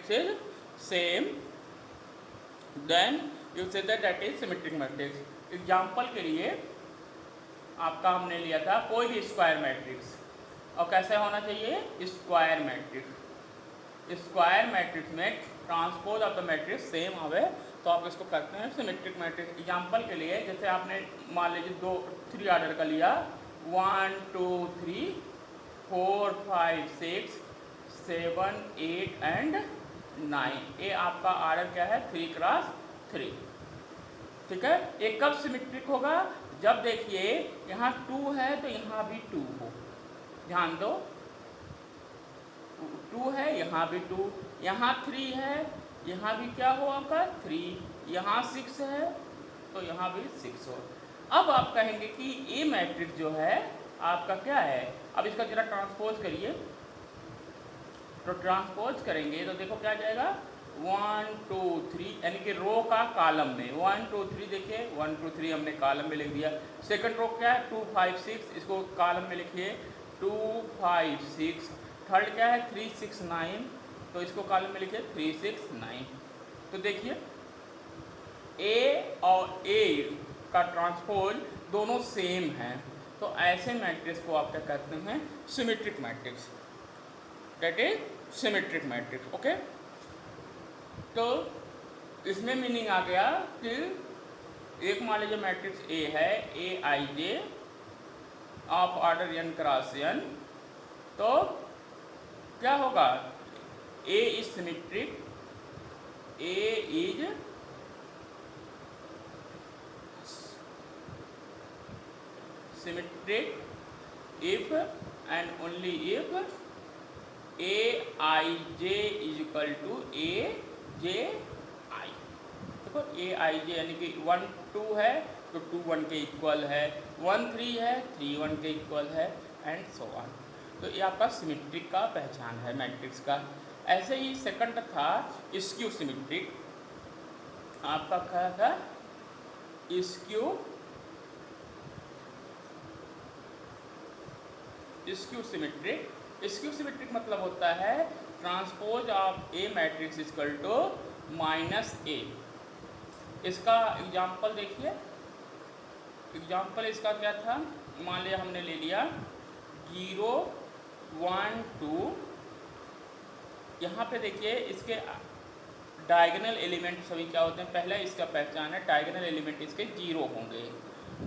matrix is same, then you say that is symmetric matrix. Example के लिए आपका हमने लिया था कोई भी स्क्वायर मैट्रिक्स, और कैसे होना चाहिए, स्क्वायर मैट्रिक्स। स्क्वायर मैट्रिक्स में transpose of the matrix same हवे तो आप इसको करते हैं सिमेट्रिक मैट्रिक्स। एग्जांपल के लिए जैसे आपने मान लीजिए 3 ऑर्डर का लिया, 1 2 3 4 5 6 7 8 एंड 9, ये आपका ऑर्डर क्या है 3 क्रॉस 3, ठीक है। ये कब सिमेट्रिक होगा, जब देखिए यहाँ 2 है तो यहाँ भी 2 हो, ध्यान दो 2 है यहाँ भी 2, यहाँ 3 है यहाँ भी क्या हो आपका 3, यहाँ 6 है तो यहाँ भी 6 हो। अब आप कहेंगे कि ये मैट्रिक्स जो है आपका क्या है, अब इसका जरा ट्रांसपोज करिए, तो ट्रांसपोज करेंगे तो देखो क्या आ जाएगा 1 2 3, यानी कि रो का कॉलम में 1 2 3, देखिए 1 2 3 हमने कॉलम में लिख दिया। सेकंड रो क्या है 2 5 6, इसको कॉलम में लिखिए 2 5 6। थर्ड क्या है 3 6 9, तो इसको कॉलम में लिखिए 3 6 9। तो देखिए ए और ए का ट्रांसपोज दोनों सेम हैं, तो ऐसे मैट्रिक्स को आप क्या कहते हैं symmetric matrix, that is symmetric matrix, okay. तो इसमें मीनिंग आ गया कि एक मान लीजिए मैट्रिक्स ए है, A I J of order n cross n, तो क्या होगा A is symmetric, A is symmetric if and only if A I J is equal to A J I. देखो ए आई जे यानी कि 1 2 है तो 2 1 के इक्वल है, 1 3 है 3 1 के इक्वल है एंड सो ऑन। तो ये आपका सिमेट्रिक का पहचान है मैट्रिक्स का। ऐसे ही सेकंड था स्क्यू सिमेट्रिक, आपका क्या था स्क्यू सिमेट्रिक। स्क्यू सिमेट्रिक मतलब होता है transpose of A matrix equal to -a। इसका एग्जाम्पल देखिए, एग्जाम्पल इसका क्या था, मान लिया हमने ले लिया 0 1 2, यहाँ पे देखिए इसके डायगोनल एलिमेंट सभी क्या होते हैं, पहला इसका पहचान है डायगोनल एलिमेंट इसके 0 होंगे।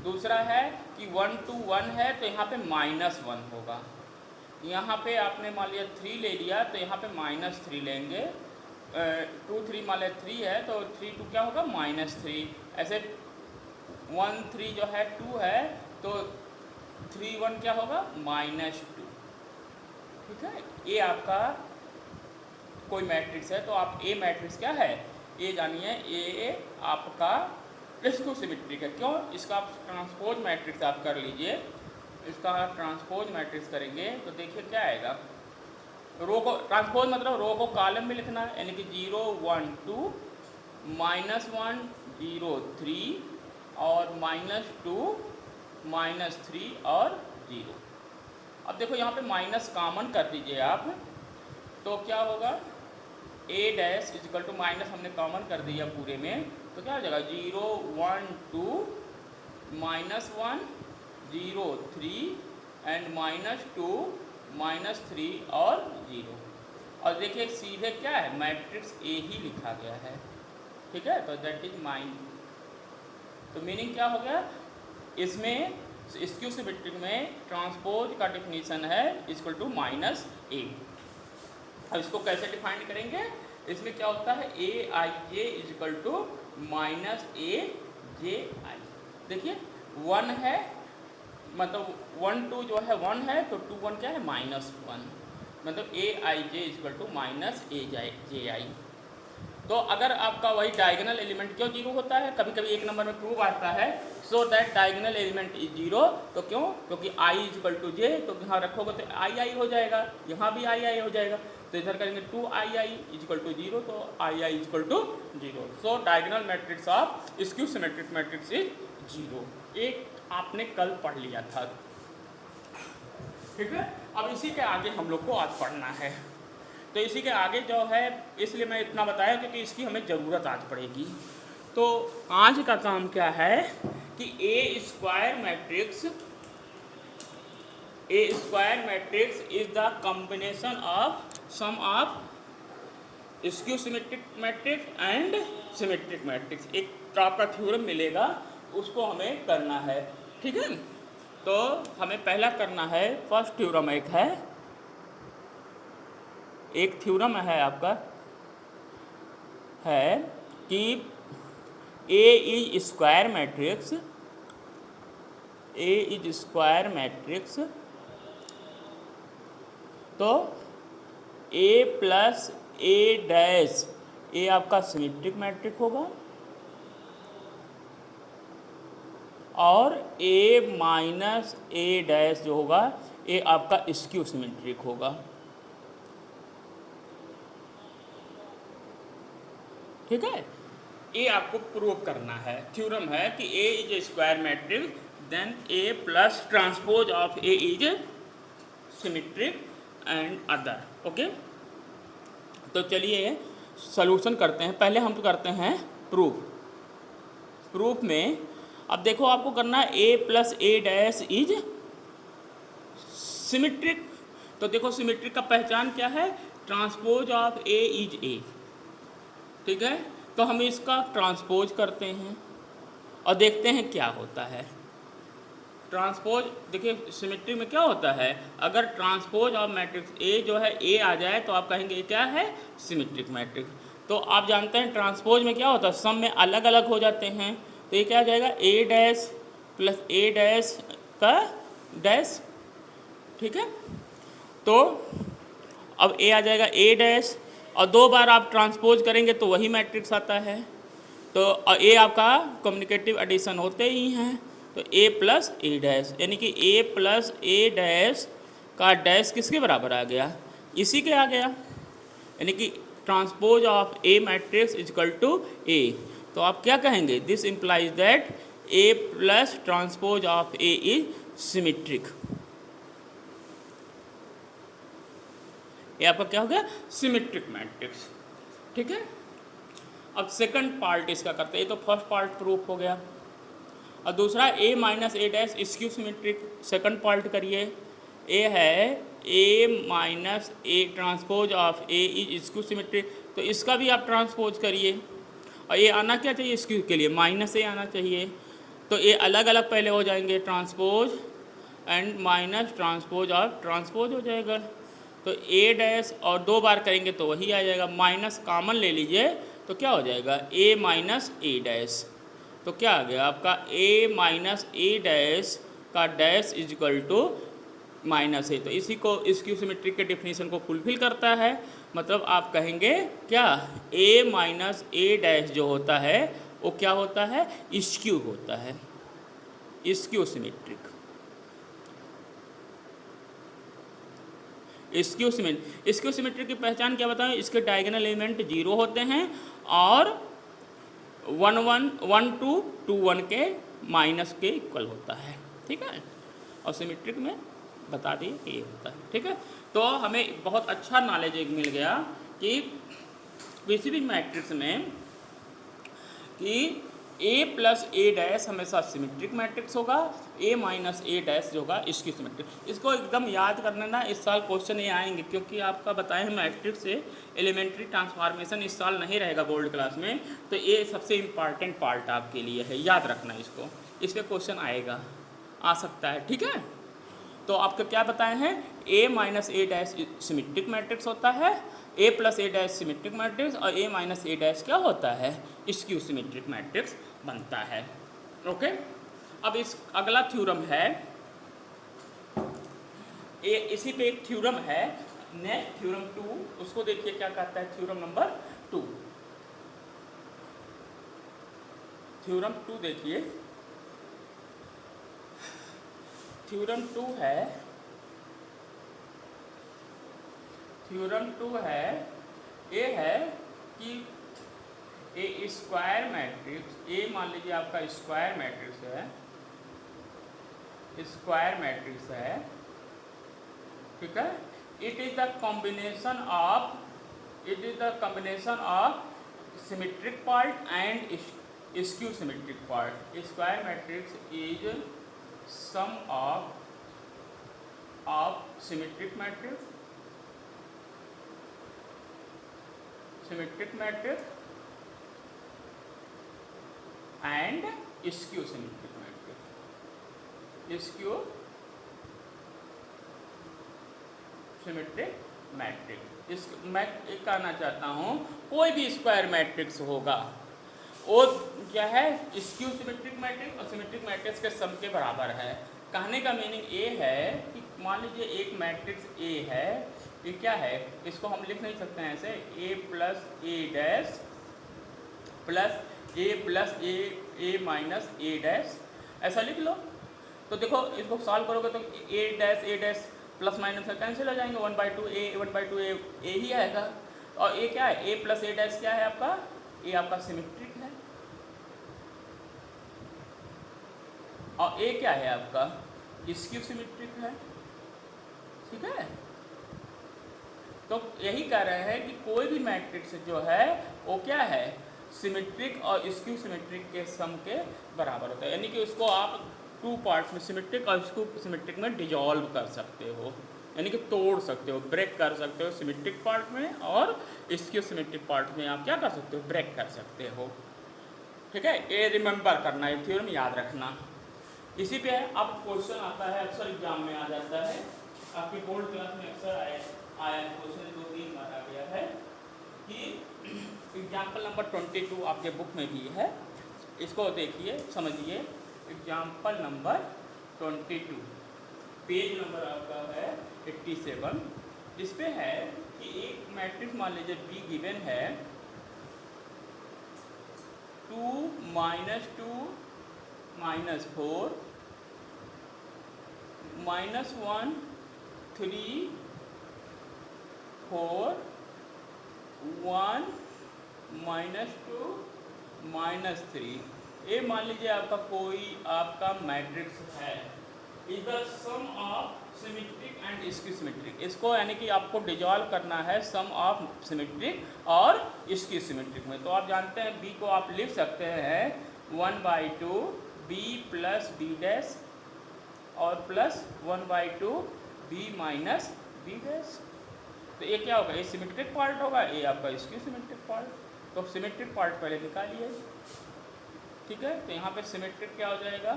दूसरा है कि 1 2 1 है तो यहाँ पे -1 होगा, यहाँ पे आपने मान लिया 3 ले लिया तो यहाँ पे -3 लेंगे, 2 3 मान लिया 3 है तो 3 2 क्या होगा -3, ऐसे 1 3 जो है 2 है तो 3 1 क्या होगा -2, ठीक है। ये आपका कोई मैट्रिक्स है, तो आप ए मैट्रिक्स क्या है, ए जानिए ए आपका स्क्यू सिमेट्रिक है। क्यों, इसका आप ट्रांसपोज मैट्रिक्स आप कर लीजिए, इसका ट्रांसपोज मैट्रिक्स करेंगे तो देखिए क्या आएगा, रो को ट्रांसपोज मतलब रो को कॉलम में लिखना है, यानी कि 0 1 2 -1 0 3 और -2 -3 और 0। अब देखो यहाँ पे माइनस कॉमन कर दीजिए आप, तो क्या होगा a dash is equal to minus हमने कॉमन कर दिया पूरे में, तो क्या हो जाएगा 0 1 2 -1 0 3 एंड -2 -3 और 0। और देखिए सीधे क्या है मैट्रिक्स ए ही लिखा गया है, ठीक है, तो दैट इज माइन। तो मीनिंग क्या हो गया, इसमें स्क्यू सिमेट्रिक में ट्रांसपोज का डिफिनीशन है इक्वल टू -a। अब इसको कैसे डिफाइन करेंगे, इसमें क्या होता है A I J is equal to -a जे आई। देखिए 1 है मतलब 1 2 जो है 1 है तो 2 1 क्या है -1, मतलब ए I J is equal to -a जे आई। तो अगर आपका वही डायगोनल एलिमेंट क्यों 0 होता है, कभी कभी एक नंबर में प्रूव आता है so that diagonal element is 0, तो क्यों, क्योंकि i इजिकल टू जे, तो यहाँ रखोगे तो i हो जाएगा, यहाँ भी i हो जाएगा, तो इधर करेंगे 2i इजिकल टू 0, तो i is equal to 0। So diagonal matrix of skew symmetric matrix is 0। एक आपने कल पढ़ लिया था, ठीक है। अब इसी के आगे हम लोग को आज पढ़ना है, तो इसी के आगे जो है, इसलिए मैं इतना बताया क्योंकि इसकी हमें ज़रूरत आज पड़ेगी। तो आज का काम क्या है कि a square matrix is the combination of sum of skew symmetric matrix and symmetric matrix. एक आपका थ्योरम मिलेगा, उसको हमें करना है, ठीक है। तो हमें पहला करना है, फर्स्ट थ्योरम एक थ्योरम है आपका, है कि ए इज स्क्वायर मैट्रिक्स, तो ए प्लस ए डैश, ए आपका सिमेट्रिक मैट्रिक होगा और ए माइनस ए डैश जो होगा, ए आपका स्क्यू सिमेट्रिक होगा, ठीक है। ये आपको प्रूव करना है, थ्योरम है कि A is a square matrix, then A plus transpose of A is symmetric and other, okay. तो चलिए सॉल्यूशन करते हैं। पहले हम तो करते हैं प्रूफ में अब देखो आपको करना है A plus A dash is symmetric. तो देखो सिमेट्रिक का पहचान क्या है, transpose of A is A, ठीक है। तो हम इसका ट्रांसपोज करते हैं और देखते हैं क्या होता है। ट्रांसपोज देखिए सिमेट्री में क्या होता है, अगर ट्रांसपोज ऑफ मैट्रिक्स ए जो है ए आ जाए तो आप कहेंगे क्या है, सिमेट्रिक मैट्रिक्स। तो आप जानते हैं ट्रांसपोज में क्या होता है, सम में अलग अलग हो जाते हैं। तो ये क्या आ जाएगा, ए डैश प्लस ए डैश का डैश, ठीक है। तो अब ए आ जाएगा ए डैश और दो बार आप ट्रांसपोज करेंगे तो वही मैट्रिक्स आता है। तो ए आपका कम्युनिकेटिव एडिशन होते ही हैं, तो ए प्लस ए डैश, यानी कि ए प्लस ए डैश का डैश किसके बराबर आ गया, इसी के आ गया, यानी कि transpose of A matrix is equal to A. तो आप क्या कहेंगे, this implies that A plus transpose of A is symmetric. ये आपका क्या हो गया, सिमेट्रिक मैट्रिक्स, ठीक है। अब सेकंड पार्ट इसका करते हैं, ये तो फर्स्ट पार्ट प्रूफ हो गया। और दूसरा A minus A dash skew symmetric, second part करिए। ए है A minus A transpose of A is skew symmetric, तो इसका भी आप ट्रांसपोज करिए और ये आना क्या चाहिए, स्क्यू के लिए माइनस ए आना चाहिए। तो ये अलग अलग पहले हो जाएंगे, transpose and minus transpose of transpose हो जाएगा। तो ए डैश और दो बार करेंगे तो वही आ जाएगा, माइनस कॉमन ले लीजिए तो क्या हो जाएगा, ए माइनस ए डैश। तो क्या आ गया आपका, ए माइनस ए डैश का dash is equal to minus A. तो इसी को स्क्यू सिमेट्रिक के डेफिनेशन को फुलफिल करता है। मतलब आप कहेंगे क्या, ए माइनस ए डैश जो होता है वो क्या होता है, स्क्यू होता है, स्क्यू सिमेट्रिक। स्क्यू सिमेट्रिक की पहचान क्या बताएं, इसके डायगोनल एलिमेंट 0 होते हैं और 1 टू 2 1 के माइनस के इक्वल होता है, ठीक है। और सिमेट्रिक में बता दिए कि ये होता है, ठीक है। तो हमें बहुत अच्छा नॉलेज एक मिल गया कि किसी भी मैट्रिक्स में कि ए प्लस ए डैश हमेशा सिमेट्रिक मैट्रिक्स होगा, ए माइनस ए डैश जो होगा स्क्यू सिमेट्रिक। इसको एकदम याद करना ना, इस साल क्वेश्चन ये आएंगे क्योंकि आपका बताए हैं मैट्रिक्स से एलिमेंट्री ट्रांसफॉर्मेशन इस साल नहीं रहेगा बोर्ड क्लास में, तो ये सबसे इम्पॉर्टेंट पार्ट आपके लिए है, याद रखना इसको, इस पर क्वेश्चन आएगा, आ सकता है, ठीक है। तो आपको क्या बताए हैं, ए minus A dash symmetric matrix होता है, A plus A dash symmetric matrix और ए माइनस ए डैश क्या होता है, स्क्यू सिमेट्रिक मैट्रिक्स बनता है, ओके। अब इस अगला थ्योरम है, इसी पे एक थ्योरम है नेक्स्ट, थ्योरम 2, उसको देखिए क्या कहता है, थ्योरम नंबर 2। थ्योरम 2 देखिए, थ्योरम 2 है, थ्योरम 2 है, ये है कि ए स्क्वायर मैट्रिक्स, ए मान लीजिए आपका स्क्वायर मैट्रिक्स है, स्क्वायर मैट्रिक्स है, ठीक है। It is the combination of symmetric part and skew symmetric part. Square matrix is sum of symmetric matrix and skew symmetric matrix. Skew symmetric matrix मैं एक कहना चाहता हूँ, कोई भी स्क्वायर मैट्रिक्स होगा वो क्या है, स्क्यू सिमेट्रिक मैट्रिक्स और सिमेट्रिक मैट्रिक्स के सम के बराबर है। कहने का मीनिंग ये है कि मान लीजिए एक मैट्रिक्स ए है, ये क्या है, इसको हम लिख नहीं सकते हैं ऐसे ए plus A dash plus A minus A dash, ऐसा लिख लो। तो देखो इसको सॉल्व करोगे तो ए डैश प्लस माइनस का कैंसिल हो जाएंगे, 1/2 ए ही आएगा। और ए क्या है, ए प्लस ए डैश क्या है आपका, ए आपका सिमेट्रिक है। और ए क्या है आपका, स्क्यू सिमेट्रिक है। ठीक है, तो यही कह रहे हैं कि कोई भी मैट्रिक्स जो है वो क्या है, सिमेट्रिक और स्क्यू सिमेट्रिक के सम के बराबर होता है। यानी कि उसको आप टू पार्ट्स में, सिमेट्रिक और स्क्यू सिमेट्रिक में डिजॉल्व कर सकते हो, यानी कि तोड़ सकते हो, ब्रेक कर सकते हो। सिमेट्रिक पार्ट में और स्क्यू सिमेट्रिक पार्ट में आप क्या कर सकते हो, ब्रेक कर सकते हो। ठीक है, ये रिमेंबर करना, ये थ्योरम याद रखना। इसी पे है, अब क्वेश्चन आता है, अक्सर एग्जाम में आ जाता है, आपकी बोर्ड क्लास में अक्सर आया क्वेश्चन 2-3 बार आ गया है कि एग्जाम्पल नंबर 22 आपके बुक में भी है, इसको देखिए समझिए। एग्जाम्पल नंबर 22, पेज नंबर आपका है 87। इस पे है कि एक मैट्रिक्स मान लीजिए बी गिवन है 2 - 4 -1 3 4 1 -2 -3। ये मान लीजिए आपका कोई आपका मैट्रिक्स है, is the sum of symmetric and skew symmetric. इसको यानी कि आपको डिजॉल्व करना है सम ऑफ सिमेट्रिक और स्क्यू सिमेट्रिक में। तो आप जानते हैं बी को आप लिख सकते हैं 1/2 बी प्लस बी डैश और plus 1/2 B minus B dash. तो ये क्या होगा, ये सिमेट्रिक पार्ट होगा, ये आपका स्क्यू सिमेट्रिक पार्ट। तो सिमेट्रिक पार्ट पहले निकालिए। ठीक है, तो यहाँ पे सिमेट्रिक क्या हो जाएगा,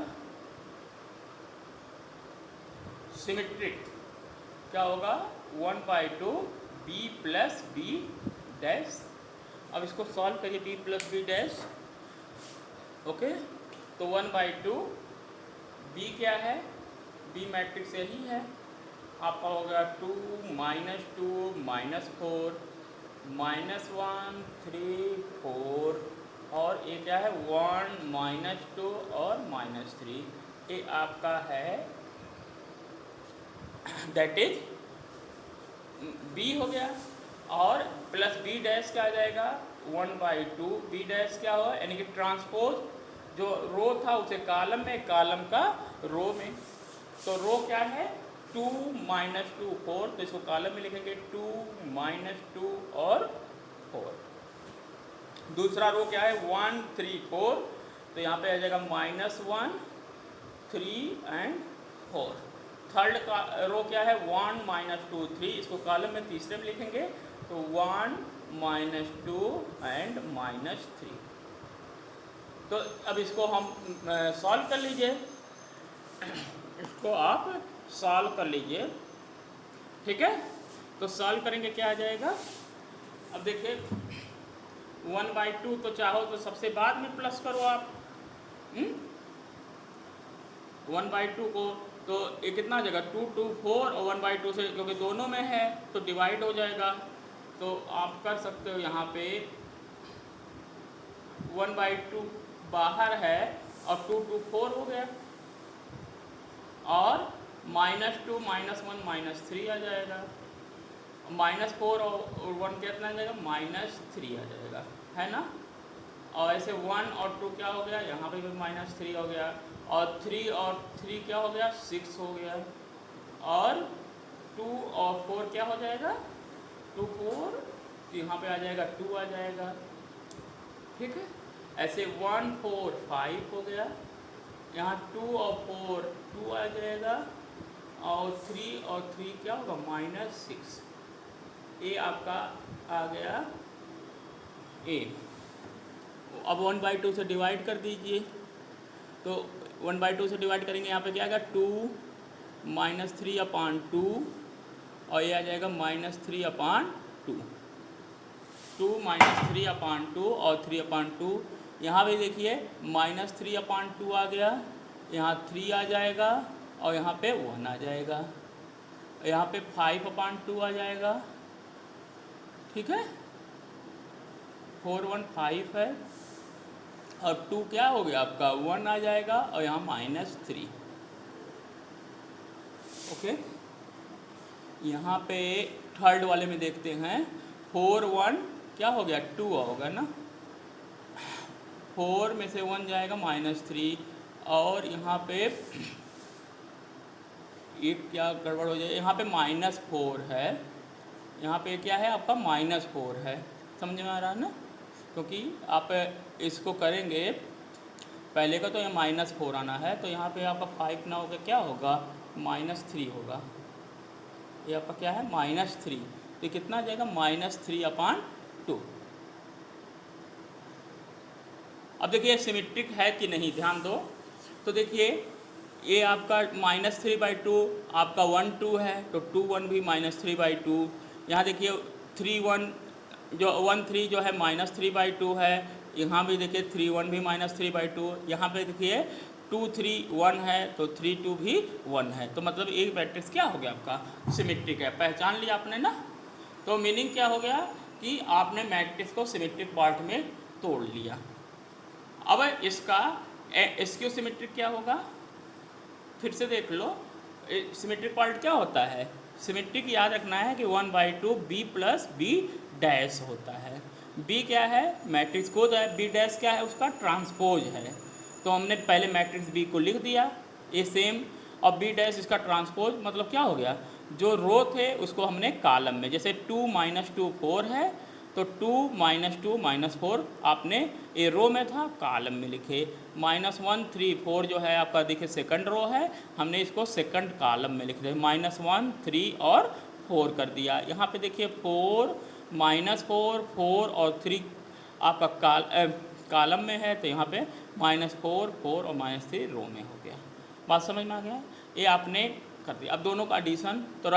सिमेट्रिक क्या होगा 1/2 बी प्लस बी डैश। अब इसको सॉल्व करिए, B plus B dash. Okay, तो 1/2 बी क्या है, बी मैट्रिक्स यही है आपका, हो गया 2 -2 -4 -1 3 4 और ये क्या है 1 -2 और -3। ये आपका है दैट इज बी हो गया। और प्लस बी डैश क्या आ जाएगा 1/2 बी डैश क्या हुआ, यानी कि ट्रांसपोज जो रो था उसे कॉलम में, कॉलम का रो में। तो रो क्या है 2 -2 4, तो इसको कॉलम में लिखेंगे 2 -2 और 4। दूसरा रो क्या है 1 3 4, तो यहाँ पे आ जाएगा -1 3 एंड 4। थर्ड का रो क्या है 1 -2 3, इसको कॉलम में तीसरे में लिखेंगे तो 1 -2 एंड -3। तो अब इसको हम सॉल्व कर लीजिए, इसको आप सॉल्व कर लीजिए। ठीक है, तो सॉल्व करेंगे क्या आ जाएगा, अब देखिए 1/2 तो चाहो तो सबसे बाद में प्लस करो आप 1/2 को, तो ये कितना आ जाएगा 2 2 4 और 1/2 से क्योंकि दोनों में है तो डिवाइड हो जाएगा। तो आप कर सकते हो यहाँ पे 1/2 बाहर है और 2 2 4 हो गया, और -2 -1 -3 आ जाएगा, -4 और 1 कितना आ जाएगा -3 आ जाएगा, है ना। और ऐसे 1 और 2 क्या हो गया, यहाँ पे भी -3 हो गया, और 3 और 3 क्या हो गया 6 हो गया, और 2 और 4 क्या हो जाएगा, 2 4, तो यहाँ पे आ जाएगा 2 आ जाएगा। ठीक है, ऐसे 1 4 5 हो गया, यहाँ 2 और 4 2 आ जाएगा, और 3 और 3 क्या होगा, -6। ये आपका आ गया ए। अब 1/2 से डिवाइड कर दीजिए, तो 1/2 से डिवाइड करेंगे, यहाँ पे क्या आएगा 2 -3/2, और ये आ जाएगा -3/2। 2 -3/2 और 3/2, यहाँ भी देखिए -3/2 आ गया, यहाँ 3 आ जाएगा, और यहाँ पे 1 आ जाएगा, यहाँ पे 5/2 आ जाएगा। ठीक है, 4 1 5 है, और 2 क्या हो गया आपका 1 आ जाएगा, और यहाँ -3। ओके, यहाँ पे थर्ड वाले में देखते हैं, 4 1 क्या हो गया 2 होगा ना, 4 में से 1 जाएगा -3, और यहाँ पे एक क्या गड़बड़ हो जाए, यहाँ पे -4 है, यहाँ पे क्या है आपका -4 है, समझ में आ रहा है ना, क्योंकि आप इसको करेंगे पहले का तो यहाँ -4 आना है, तो यहाँ पे आपका 5 ना होगा, क्या होगा -3 होगा, ये आपका क्या है -3, तो कितना आ जाएगा -3/2। अब देखिए सिमेट्रिक है कि नहीं, ध्यान दो, तो देखिए ये आपका -3/2 आपका 1 2 है, तो 2 1 भी -3/2, यहाँ देखिए 3 1 जो 1 3 जो है -3/2 है, यहाँ भी देखिए 3 1 भी -3/2, यहाँ पे देखिए 2 3 1 है, तो 3 2 भी 1 है, तो मतलब एक मैट्रिक्स क्या हो गया आपका सिमेट्रिक है। पहचान लिया आपने ना, तो मीनिंग क्या हो गया कि आपने मैट्रिक्स को सिमेट्रिक पार्ट में तोड़ लिया। अब इसका स्क्यू सिमेट्रिक क्या होगा, फिर से देख लो, सिमेट्रिक पार्ट क्या होता है, सिमेट्रिक याद रखना है कि 1/2 b + b' होता है। b क्या है मैट्रिक्स कोड है, b' क्या है उसका ट्रांसपोज है, तो हमने पहले मैट्रिक्स b को लिख दिया ये सेम, और b' इसका ट्रांसपोज, मतलब क्या हो गया, जो रो थे उसको हमने कॉलम में, जैसे 2 - 2 4 है, तो 2 - 2 -4 आपने ए रो में था, कॉलम में लिखे, -1 3 4 जो है आपका देखिए सेकंड रो है, हमने इसको सेकंड कॉलम में लिख दिया, -1 3 और 4 कर दिया। यहाँ पे देखिए 4 -4 4 और 3 आपका कॉलम में है, तो यहाँ पे -4 4 और -3 रो में हो गया। बात समझ में आ गया, ये आपने कर दिया। अब दोनों का एडिशन, तो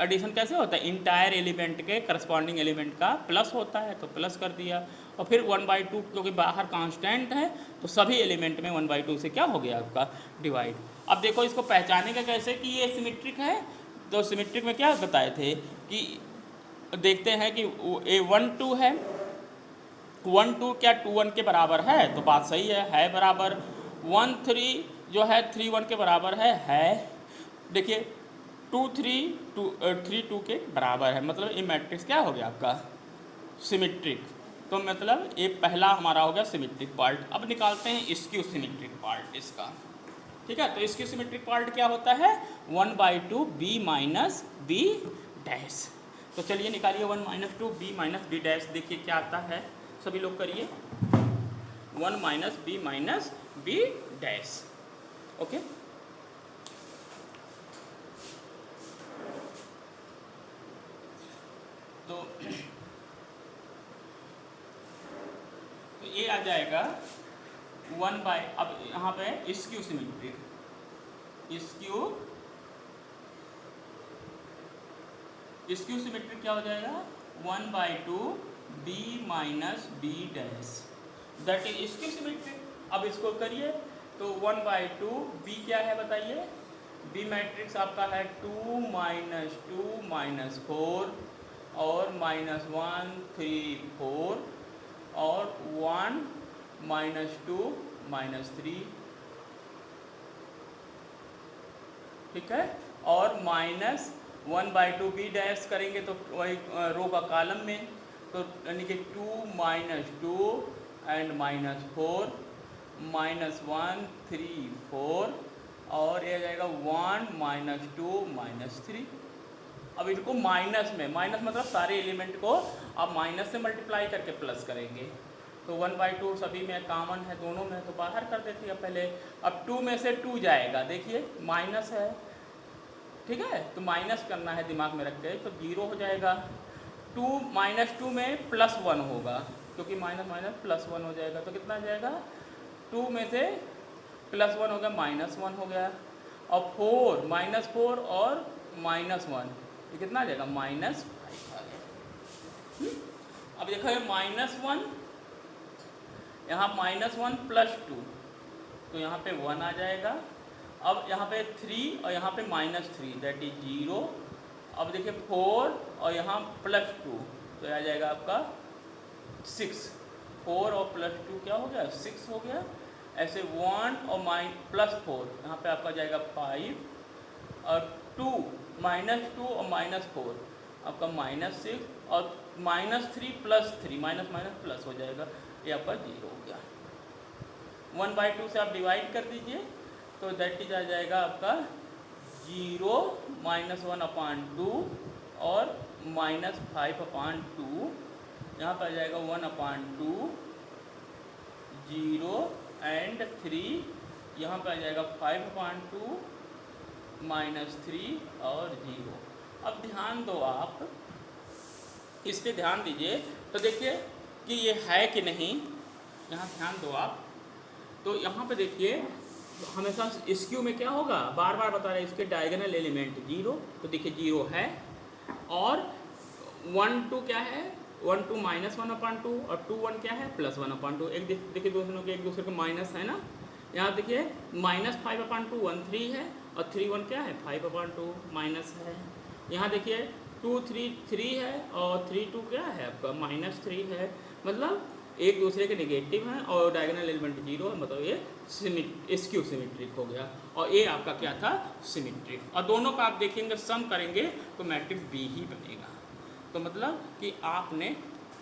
एडिशन कैसे होता है, इंटायर एलिमेंट के करस्पॉन्डिंग एलिमेंट का प्लस होता है, तो प्लस कर दिया, और फिर 1/2 क्योंकि बाहर कांस्टेंट है, तो सभी एलिमेंट में 1/2 से क्या हो गया आपका डिवाइड। अब देखो इसको पहचानेगा कैसे कि ये सिमेट्रिक है, तो सिमेट्रिक में क्या बताए थे कि देखते हैं कि ए 1 2 है, 1 2 क्या 2 1 के बराबर है, तो बात सही है बराबर, 1 3 जो है 3 1 के बराबर है। देखिए 2 3 2 के बराबर है, मतलब ये मैट्रिक्स क्या हो गया आपका सिमेट्रिक, तो मतलब ये पहला हमारा हो गया सिमेट्रिक पार्ट। अब निकालते हैं स्क्यू सिमेट्रिक पार्ट इसका, ठीक है, तो स्क्यू सिमेट्रिक पार्ट क्या होता है 1/2 b - b'। तो चलिए निकालिए 1 - 2 b - b', देखिए क्या आता है, सभी लोग करिए 1 - b - b'। ओके, तो ये आ जाएगा 1 बाय, अब यहाँ पे स्क्यू सिमेट्रिक, स्क्यू सिमेट्रिक क्या हो जाएगा 1/2 b - b', that is skew symmetric. अब इसको करिए, तो 1/2 b क्या है बताइए, b मैट्रिक्स आपका है 2 - 2 - 4 और -1 3 4 और 1 - 2 - 3, ठीक है, और -1/2 b' करेंगे तो वही रो का कॉलम में, तो यानी कि 2 - 2 एंड -4 -1 3 4 और ये आ जाएगा 1 - 2 - 3, अब इनको माइनस में, माइनस मतलब सारे एलिमेंट को आप माइनस से मल्टीप्लाई करके प्लस करेंगे। तो 1/2 सभी में कॉमन है, दोनों में, तो बाहर कर देती है पहले। अब 2 में से 2 जाएगा, देखिए माइनस है, ठीक है, तो माइनस करना है दिमाग में रख के, तो 0 हो जाएगा। 2 -2 में +1 होगा, क्योंकि माइनस माइनस +1 हो जाएगा, तो कितना आ जाएगा, 2 में से +1 हो गया, -1 हो गया। और 4 -4 और -1 ये कितना आ जाएगा, -5 आ गया। अब देखो -1 यहाँ -1 +2, तो यहाँ पे 1 आ जाएगा। अब यहाँ पे 3 और यहाँ पे -3 दैट इज 0। अब देखिए 4 और यहाँ +2 तो आ जाएगा आपका 6। 4 और +2 क्या हो गया, 6 हो गया। ऐसे 1 और +4 यहाँ पे आपका जाएगा 5, और 2 -2 और -4 आपका -6, और -3 + 3 माइनस प्लस हो जाएगा, ये आपका 0 हो गया। 1/2 से आप डिवाइड कर दीजिए, तो दैट इज आ जाएगा आपका 0 -1/2 और -5/2। यहाँ पर आ जाएगा 1/2, 0 एंड 3, यहाँ पर आ जाएगा 5/2 -3 और 0। अब ध्यान दो आप, इस पे ध्यान दीजिए, तो देखिए कि ये है कि नहीं, यहाँ ध्यान दो आप। तो यहाँ पे देखिए हमेशा स्क्यू में क्या होगा, बार बार बता रहे हैं, इसके डायगोनल एलिमेंट 0, तो देखिए 0 है। और 1 2 क्या है, 1 2 -1/2 और 2 1 क्या है, +1/2। एक देखिए दोनों के एक दूसरे के माइनस है ना। यहाँ देखिए -5/2 1 3 है, और 3 1 क्या है, 5/2 माइनस है। यहाँ देखिए 2 3 3 है, और 3 2 क्या है आपका -3 है, मतलब एक दूसरे के नेगेटिव हैं और डायगोनल एलिमेंट 0 है, मतलब ये स्क्यू सिमेट्रिक हो गया। और ये आपका क्या था, सिमेट्रिक। और दोनों का आप देखेंगे सम करेंगे तो मैट्रिक्स बी ही बनेगा। तो मतलब कि आपने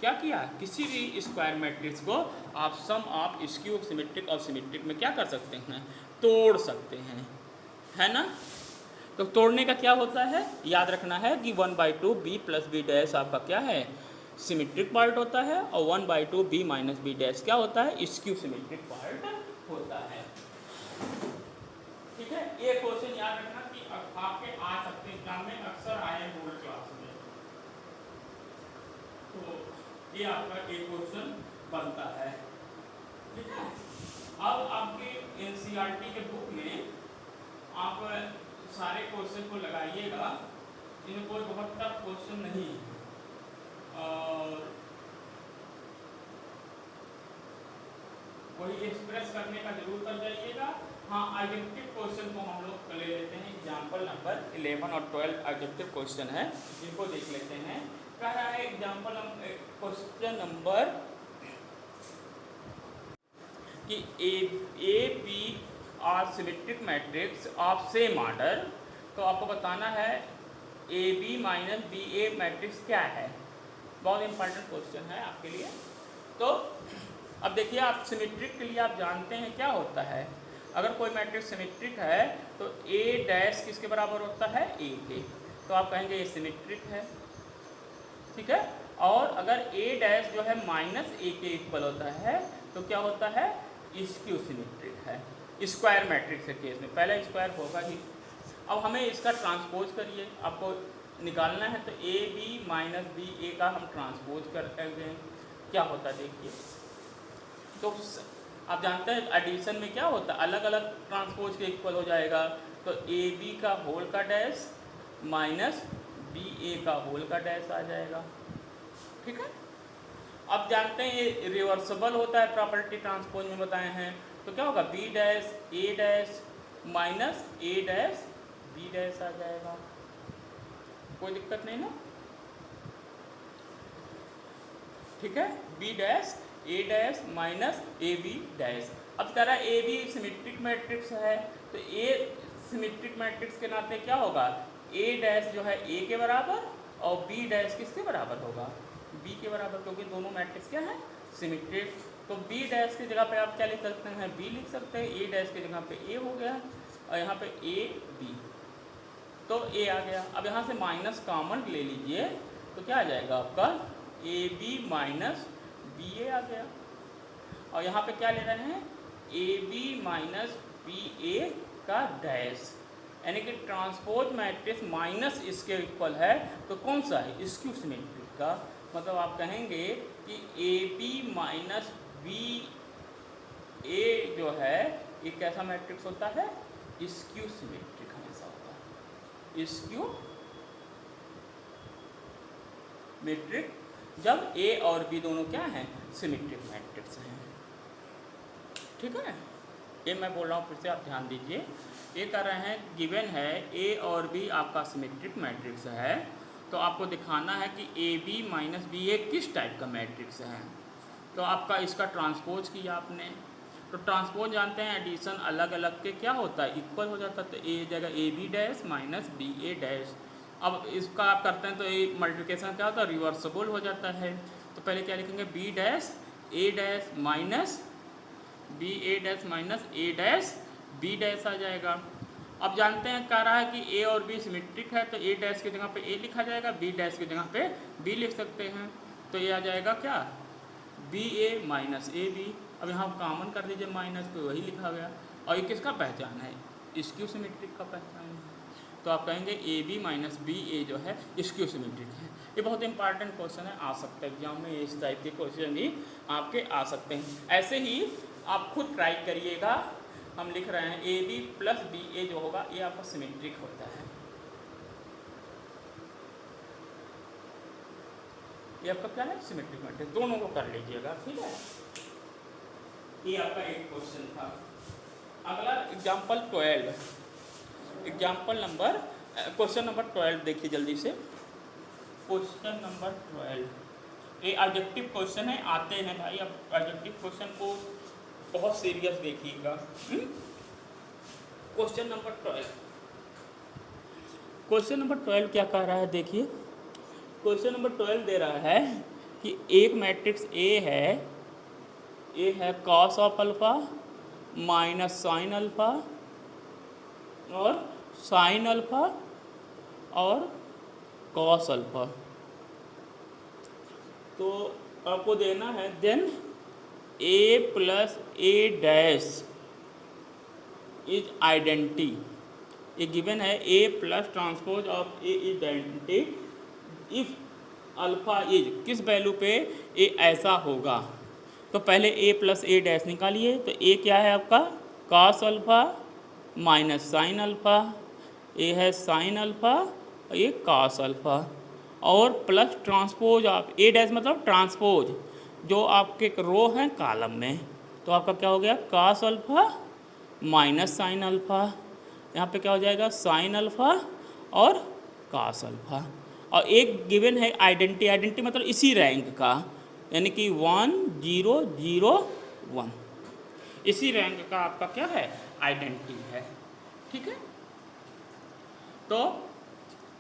क्या किया, किसी भी स्क्वायर मैट्रिक्स को आप सम ऑफ स्क्यू सिमेट्रिक और सिमेट्रिक में क्या कर सकते हैं, तोड़ सकते हैं, है ना। तो तोड़ने का क्या होता है, याद रखना है कि 1/2 b + b' आपका क्या है, सिमेट्रिक पार्ट होता है, और 1/2 b - b' क्या होता है, स्क्यू सिमेट्रिक पार्ट होता है। ठीक है, ये क्वेश्चन याद रखना कि आपके आ सकते हैं एग्जाम में, अक्सर आए बोर्ड क्लास में, तो ये आपका एक क्वेश्चन बनता है। ठीक है, अब आपके NCERT के बुक में आप सारे क्वेश्चन को लगाइएगा, इनमें कोई बहुत टफ क्वेश्चन नहीं है, और वही एक्सप्रेस करने का जरूर कर जाइएगा। हाँ, ऑब्जेक्टिव क्वेश्चन को हम लोग ले लेते हैं, एग्जाम्पल नंबर 11 और 12 ऑब्जेक्टिव क्वेश्चन है, इनको देख लेते हैं। कह रहा है एग्जाम्पल क्वेश्चन नंबर कि A B are symmetric matrix of same order. तो आपको बताना है AB - BA मैट्रिक्स क्या है, बहुत इंपॉर्टेंट क्वेश्चन है आपके लिए। तो अब देखिए, आप सिमेट्रिक के लिए आप जानते हैं क्या होता है, अगर कोई मैट्रिक्स सिमेट्रिक है तो A' किसके बराबर होता है, A के, तो आप कहेंगे ये सिमेट्रिक है। ठीक है, और अगर A' जो है -A के इक्वल होता है तो क्या होता है, स्क्यू सिमेट्रिक है। स्क्वायर मैट्रिक्स के केस में पहला स्क्वायर होगा ही। अब हमें इसका ट्रांसपोज करिए, आपको निकालना है, तो AB - BA का हम ट्रांसपोज करेंगे, क्या होता है देखिए। तो आप जानते हैं एडिशन में क्या होता है, अलग अलग ट्रांसपोज के इक्वल हो जाएगा, तो AB का होल का डैश माइनस BA का होल का डैश आ जाएगा। ठीक है, अब जानते हैं ये रिवर्सिबल होता है, प्रॉपर्टी ट्रांसपोज में बताए हैं, तो क्या होगा, B' A' minus A' B' आ जाएगा, कोई दिक्कत नहीं ना। ठीक है, B' A' माइनस AB'। अब कह रहा है AB सिमेट्रिक मैट्रिक्स है, तो A सिमेट्रिक मैट्रिक्स के नाते क्या होगा, A' जो है A के बराबर और B' किसके बराबर होगा, B के बराबर, क्योंकि दोनों मैट्रिक्स क्या है, सिमेट्रिक। तो B' की जगह पे आप क्या लिख सकते हैं, B लिख सकते हैं, A' की जगह पे A हो गया, और यहाँ पे AB। तो ए आ गया। अब यहाँ से माइनस कॉमन ले लीजिए तो क्या आ जाएगा आपका ए बी माइनस बी ए आ गया। और यहाँ पे क्या ले रहे हैं ए बी माइनस बी ए का डैश, यानी कि ट्रांसपोज मैट्रिक्स माइनस इसके इक्वल है तो कौन सा है स्क्यू सिमेट्रिक का। मतलब आप कहेंगे कि ए बी माइनस बी ए जो है ये कैसा मैट्रिक्स होता है स्क्यू सिमेट्रिक हमेशा होता है, स्क्यू मैट्रिक जब ए और बी दोनों क्या हैं सिमेट्रिक मैट्रिक्स हैं। ठीक है, ये मैं बोल रहा हूँ फिर से आप ध्यान दीजिए। ये कर रहे हैं गिवन है ए और बी आपका सिमेट्रिक मैट्रिक्स है, तो आपको दिखाना है कि ए बी माइनस बी ए किस टाइप का मैट्रिक्स है। तो आपका इसका ट्रांसपोज किया आपने, तो ट्रांसपोज जानते हैं एडिशन अलग अलग के क्या होता है इक्वल हो जाता है, तो ए जगह A B dash minus B A dash. अब इसका आप करते हैं तो ये मल्टीप्लिकेशन क्या होता है रिवर्सिबल हो जाता है। तो पहले क्या लिखेंगे B dash A dash minus B A dash minus A dash B dash आ जाएगा। अब जानते हैं कह रहा है कि ए और बी सिमेट्रिक है, तो ए डैश की जगह पे ए लिखा जाएगा, बी डैश की जगह पे बी लिख सकते हैं। तो ये आ जाएगा क्या B A minus A B. अब यहाँ कॉमन कर दीजिए माइनस, तो वही लिखा गया। और ये किसका पहचान है स्क्यू सिमेट्रिक का पहचान है। तो आप कहेंगे ए बी माइनस बी ए जो है स्क्यू सिमेट्रिक है। ये बहुत इंपॉर्टेंट क्वेश्चन है, आ सकता है एग्जाम में, इस टाइप के क्वेश्चन भी आपके आ सकते हैं। ऐसे ही आप खुद ट्राई करिएगा। हम लिख रहे हैं ए बी प्लस बी ए जो होगा ये आपका सिमेट्रिक होता है। ये आपका क्या है सिमेट्रिक मैट्रिक्स, दोनों को कर लीजिएगा। ठीक है, ये आपका एक क्वेश्चन था। अगला example 12, example number question number 12 देखिए जल्दी से। क्वेश्चन नंबर 12 ये ऑब्जेक्टिव क्वेश्चन है, आते हैं भाई। अब ऑब्जेक्टिव क्वेश्चन को बहुत सीरियस देखिएगा। क्वेश्चन नंबर 12, क्वेश्चन नंबर 12 क्या कह रहा है देखिए। क्वेश्चन नंबर 12 दे रहा है कि एक मैट्रिक्स ए है cos of alpha minus sine alpha और साइन अल्फा और कॉस अल्फा। तो आपको देना है then A plus A dash is identity. ये गिवन है A plus transpose of A is identity if alpha is किस वैल्यू पे ए ऐसा होगा। तो पहले ए प्लस ए डैश निकालिए। तो ए क्या है आपका cos alpha minus sine alpha, A है साइन अल्फा और ये कॉस अल्फा, और plus transpose of A dash मतलब ट्रांसपोज जो आपके रो हैं कॉलम में। तो आपका क्या हो गया cos alpha minus sine alpha, यहाँ पे क्या हो जाएगा साइन अल्फा और कॉस अल्फा। और एक गिवन है आइडेंटिटी, आइडेंटिटी मतलब इसी रैंक का, यानी कि 1 0 0 1 इसी रैंक का आपका क्या है आइडेंटिटी है। ठीक है, तो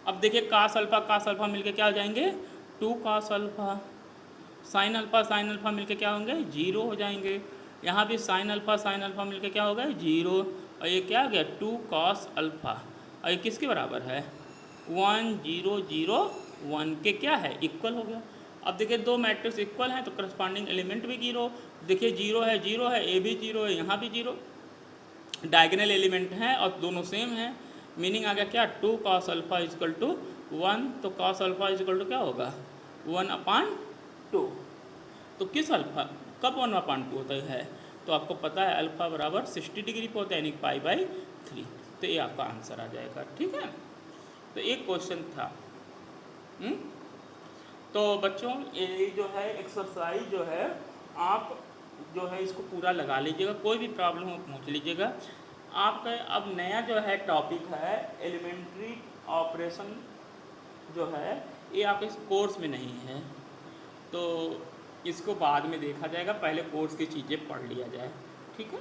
अब देखिए कास अल्फा मिलके क्या हो जाएंगे 2 कास अल्फा, साइन अल्फा मिलके क्या होंगे 0 हो जाएंगे। यहाँ भी साइन अल्फा मिलके क्या हो गए 0, और ये क्या हो गया 2 कॉस अल्फा, और ये किसके बराबर है 1 0 0 1 के क्या है इक्वल हो गया। अब देखिए दो मैट्रिक्स इक्वल हैं तो करस्पॉन्डिंग एलिमेंट भी 0, देखिए 0 है ए भी 0 है, यहाँ भी 0, डायगोनल एलिमेंट हैं और दोनों सेम हैं। मीनिंग आ गया क्या 2 कॉस अल्फा इजकल टू 1, तो कॉस अल्फा इजकल टू क्या होगा 1/2। तो किस अल्फा कब 1/2 होता है, तो आपको पता है अल्फा बराबर 60 डिग्री पे होता है यानी π/3। तो ये आपका आंसर आ जाएगा। ठीक है, तो एक क्वेश्चन था। तो बच्चों ये जो है एक्सरसाइज जो है आप जो है इसको पूरा लगा लीजिएगा, कोई भी प्रॉब्लम हो पूछ लीजिएगा। आपका अब नया जो है टॉपिक है एलिमेंट्री ऑपरेशन जो है ये आपके इस कोर्स में नहीं है, तो इसको बाद में देखा जाएगा, पहले कोर्स की चीज़ें पढ़ लिया जाए। ठीक है।